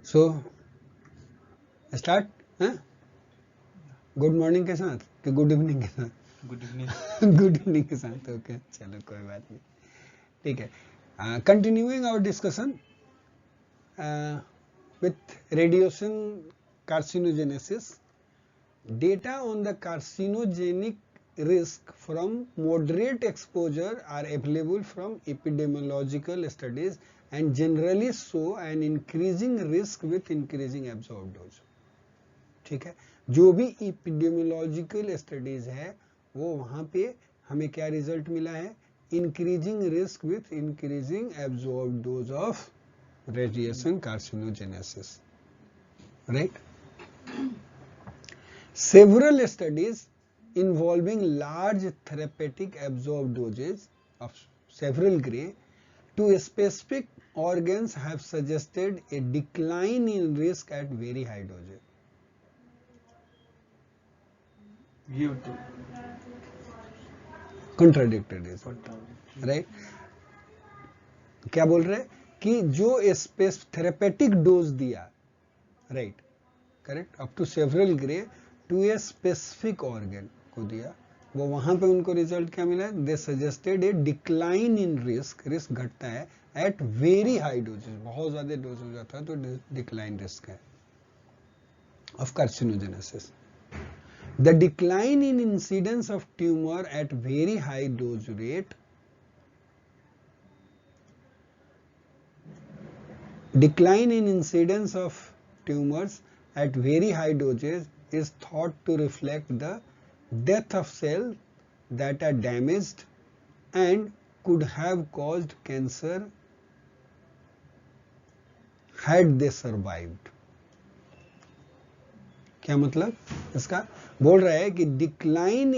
So start. Good morning के साथ कि गुड इवनिंग के साथ? Good evening. गुड इवनिंग के साथ। ओके, चलो कोई बात नहीं, ठीक है। Continuing our discussion with radiation carcinogenesis, data on the carcinogenic risk from moderate exposure are available from epidemiological studies and generally show an increasing risk with increasing absorbed dose. ठीक है, जो भी एपिडेमियोलॉजिकल स्टडीज है वो वहां पे हमें क्या रिजल्ट मिला है? Increasing risk with increasing absorb dose of radiation carcinogenesis, right? Several studies involving large therapeutic absorbed doses of several gray to specific organs have suggested a decline in risk at very high doses. ये तो Contradicted is it, right? क्या बोल रहे हैं कि जो space therapeutic dose दिया, right, correct, up to several gray to a specific organ को दिया, वो वहां पे उनको रिजल्ट क्या मिला? They suggested a decline in risk, risk घटता है एट वेरी हाई डोजेस, बहुत ज्यादा डोज हो जाता है तो डिक्लाइन रिस्क है of carcinogenesis. The decline in incidence of tumour at very high dose rate, decline in incidence of tumors at very high doses is thought to reflect the death of cells that are damaged and could have caused cancer had they survived. क्या मतलब इसका? बोल रहा है कि decline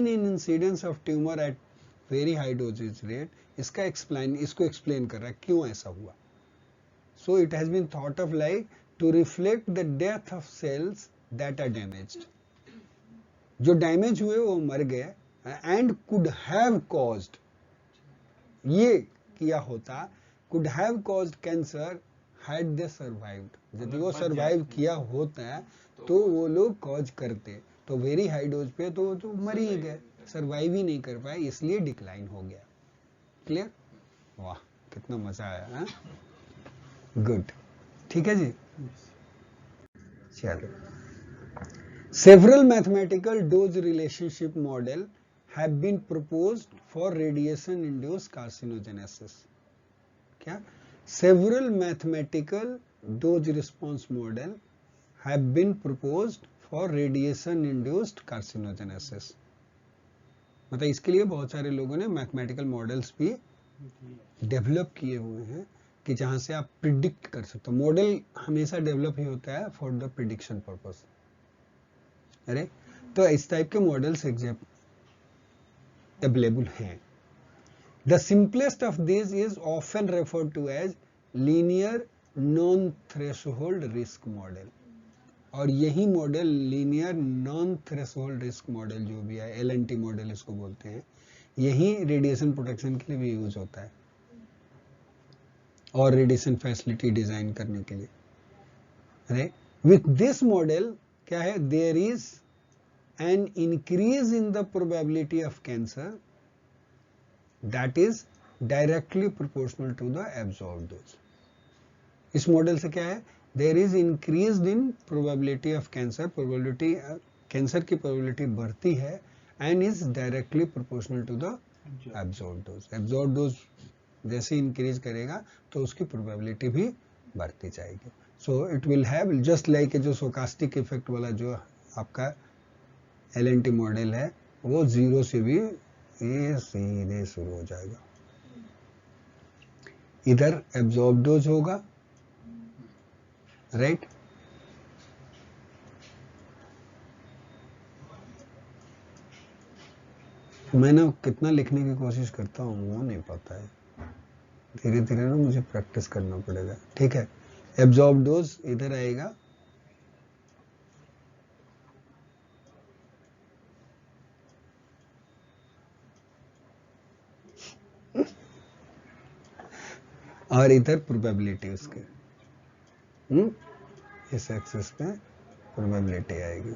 in incidence of tumour at very high doses rate, इसको explain कर रहा है क्यों ऐसा हुआ. So it has been thought of like to reflect the death of cells that are damaged. जो डैमेज हुए वो मर गए and could have caused, ये किया होता, could have caused cancer had they survived. यदि वो सर्वाइव किया होता तो वो लोग कॉज करते, तो वेरी हाई डोज पे तो मर ही गए, सर्वाइव ही नहीं कर पाए, इसलिए डिक्लाइन हो गया. क्लियर? वाह, कितना मजा आया. गुड, ठीक है जी. चलो, several mathematical dose relationship model have been proposed for radiation induced carcinogenesis. क्या? Several mathematical dose response model have been proposed for radiation induced carcinogenesis. मतलब इसके लिए बहुत सारे लोगों ने मैथमेटिकल मॉडल्स भी डेवलप किए हुए हैं कि जहां से आप प्रिडिक्ट कर सकते हो. मॉडल हमेशा डेवलप ही होता है फॉर द प्रिडिक्शन पर्पस. अरे तो इस टाइप के मॉडल्स अवेलेबल हैं. The simplest of this is often referred to as linear non threshold risk model. और यही model linear non threshold risk model जो भी है, LNT मॉडल इसको बोलते हैं, यही रेडिएशन प्रोटेक्शन के लिए भी यूज होता है और रेडिएशन फैसिलिटी डिजाइन करने के लिए. राइट, विथ दिस मॉडल क्या है? There is an increase in the probability of cancer that is directly proportional to the absorb dose. इस मॉडल से क्या है? There is increase in probability of cancer, probability cancer की probability बढ़ती है and is directly proportional to the absorb dose. Absorb dose जैसे increase करेगा तो उसकी प्रोबेबिलिटी भी बढ़ती जाएगी. So it will have just like जो स्टोकास्टिक इफेक्ट वाला जो आपका LNT मॉडल है, वो जीरो से भी ये सीधे शुरू हो जाएगा. इधर एब्जॉर्ब डोज होगा, राइट, मैं ना कितना लिखने की कोशिश करता हूँ वो नहीं पता है, धीरे धीरे ना मुझे प्रैक्टिस करना पड़ेगा. ठीक है, एब्जॉर्ब डोज इधर आएगा, और इधर प्रोबेबिलिटी उसके. इस एक्सिस पे प्रोबेबिलिटी आएगी।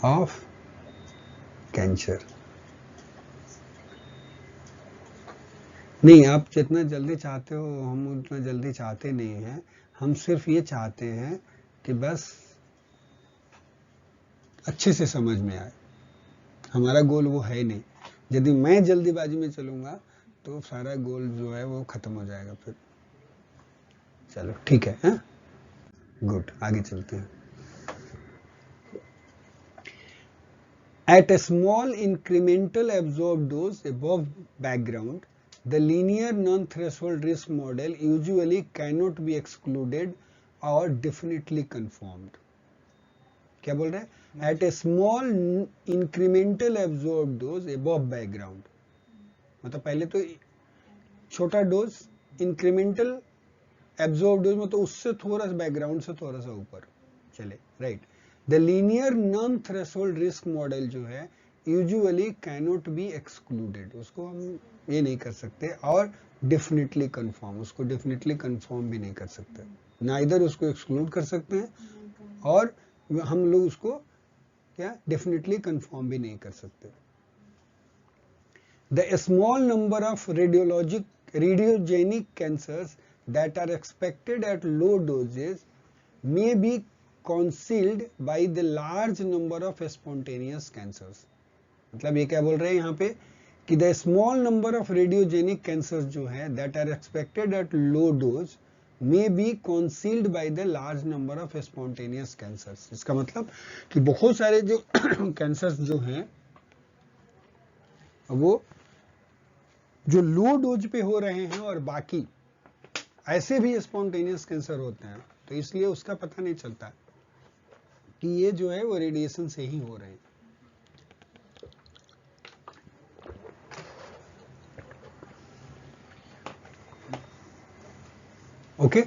Of cancer. नहीं, आप जितना जल्दी चाहते हो हम उतना जल्दी चाहते नहीं हैं। हम सिर्फ ये चाहते हैं कि बस अच्छे से समझ में आए। हमारा गोल वो है नहीं। यदि मैं जल्दीबाजी में चलूंगा तो सारा गोल जो है वो खत्म हो जाएगा फिर। चलो ठीक है, गुड, आगे चलते हैं। At a small incremental absorbed dose above background, the linear non-threshold risk model usually cannot be excluded or definitely confirmed. क्या बोल रहे हैं? At a small incremental absorbed dose above background, मतलब पहले तो छोटा डोज, इंक्रीमेंटल एब्जॉर्ब डोज मतलब उससे थोड़ा सा बैकग्राउंड से थोड़ा सा ऊपर चले, right. The linear non threshold risk model जो है यूजुअली कैनॉट बी एक्सक्लूडेड, उसको हम ये नहीं कर सकते, और डेफिनेटली कंफर्म, उसको डेफिनेटली कंफर्म भी नहीं कर सकते। नाइदर उसको एक्सक्लूड कर सकते हैं और हम लोग उसको क्या डेफिनेटली कंफर्म भी नहीं कर सकते। The small number of radiogenic cancers that are expected at low doses may be concealed by the large number of spontaneous cancers. मतलब ये क्या बोल रहे हैं यहाँ पे कि the small number of radiogenic cancers जो है that are expected at low dose may be concealed by the large number of spontaneous cancers. इसका मतलब कि बहुत सारे जो कैंसर्स जो हैं वो जो लो डोज पे हो रहे हैं और बाकी ऐसे भी स्पॉन्टेनियस कैंसर होते हैं, तो इसलिए उसका पता नहीं चलता कि ये जो है वो रेडिएशन से ही हो रहे हैं। Okay,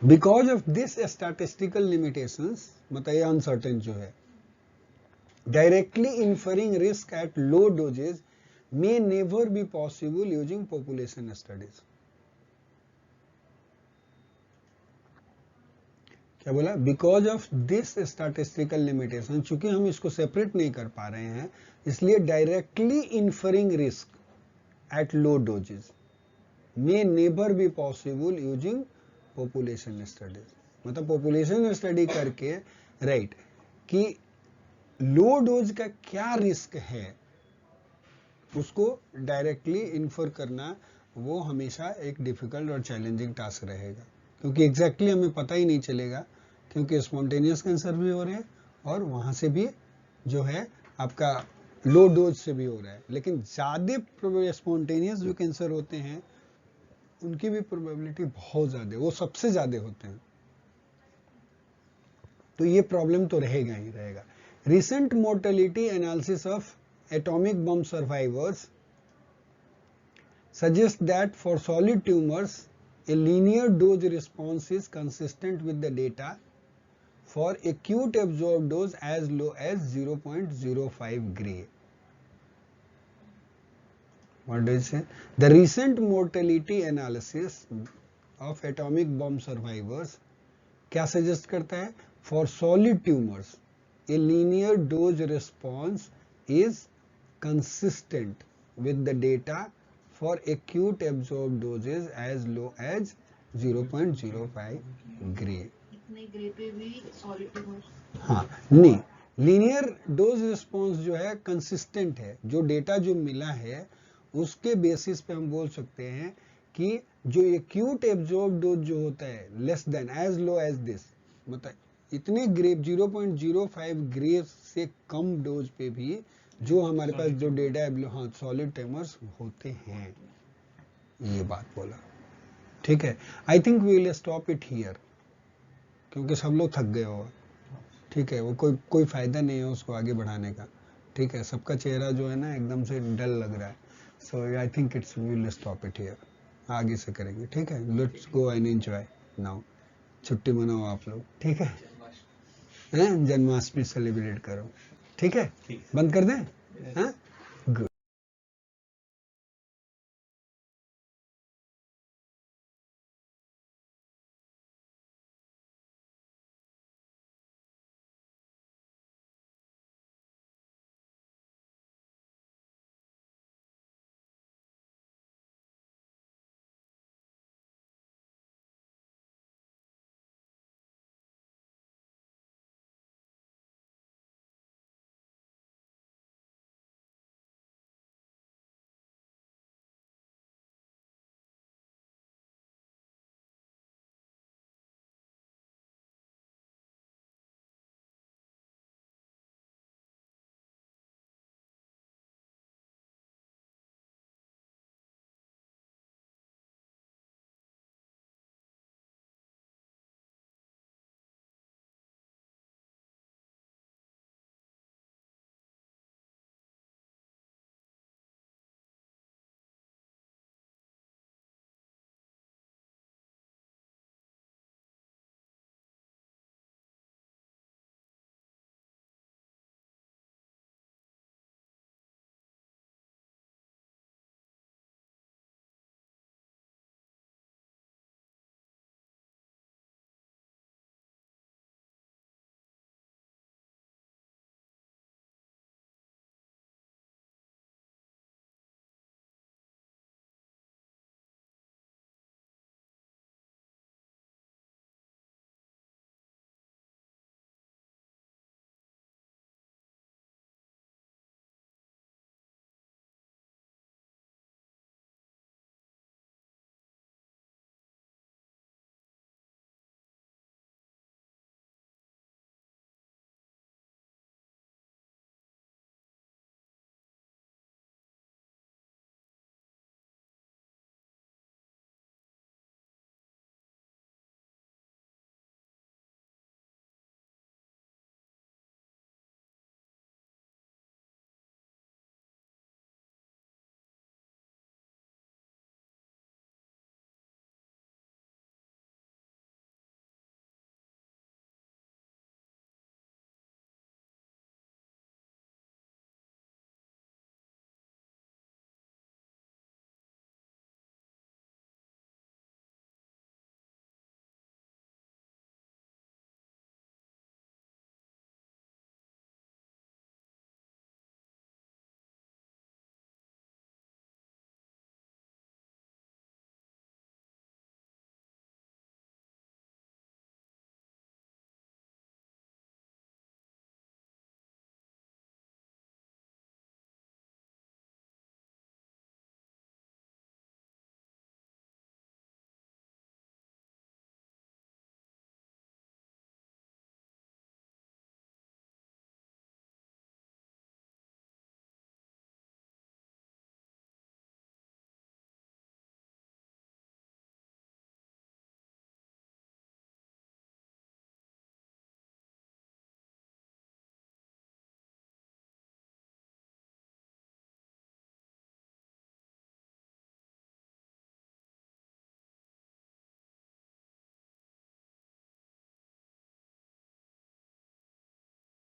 because of this statistical limitations, मतलब ये अनसर्टेन जो है, directly inferring risk at low doses may never be possible using population studies. क्या बोला? Because of this statistical limitation, चूंकि हम इसको सेपरेट नहीं कर पा रहे हैं, इसलिए directly inferring risk at low doses may never be possible using population studies. मतलब पॉपुलेशन स्टडी करके, राइट, कि लो डोज का क्या रिस्क है उसको डायरेक्टली इन्फर करना वो हमेशा एक डिफिकल्ट और चैलेंजिंग टास्क रहेगा, क्योंकि एग्जैक्टली हमें पता ही नहीं चलेगा, क्योंकि स्पॉन्टेनियस कैंसर भी हो रहे हैं और वहां से भी जो है आपका लो डोज से भी हो रहा है। लेकिन ज्यादा स्पॉन्टेनियस जो कैंसर होते हैं उनकी भी प्रोबेबिलिटी बहुत ज्यादा, वो सबसे ज्यादा होते हैं, तो ये प्रॉब्लम तो रहेगा ही रहेगा। Recent mortality analysis of atomic bomb survivors suggest that for solid tumors a linear dose response is consistent with the data for acute absorbed dose as low as 0.05 gray. What does it say? The recent mortality analysis of atomic bomb survivors क्या suggest करता है? For solid tumors a linear dose response is consistent with the data for acute absorbed doses as low as 0.05 gray. इतने grey पे भी solid tumour? हाँ, नहीं, linear dose response जो है कंसिस्टेंट है, जो डेटा जो मिला है उसके बेसिस पे हम बोल सकते हैं कि जो एक्यूट एब्जॉर्ब डोज जो होता है less than as low as this, मतलब इतने ग्रे 0.05 ग्रे से कम डोज पे भी जो हमारे पास जो डेटा है, हाँ, सॉलिड ट्यूमर्स होते हैं, ये बात बोला। ठीक है, I think we will stop it here, क्योंकि सब लोग थक गए हो। ठीक है, वो कोई फायदा नहीं है उसको आगे बढ़ाने का। ठीक है, सबका चेहरा जो है ना एकदम से डल लग रहा है, so I think it's we will stop it here, आगे से करेंगे। ठीक है, let's go and enjoy now, छुट्टी मनाओ आप लोग। ठीक है, जन्माष्टमी सेलिब्रेट करो। ठीक है, बंद कर दें। Yes. हाँ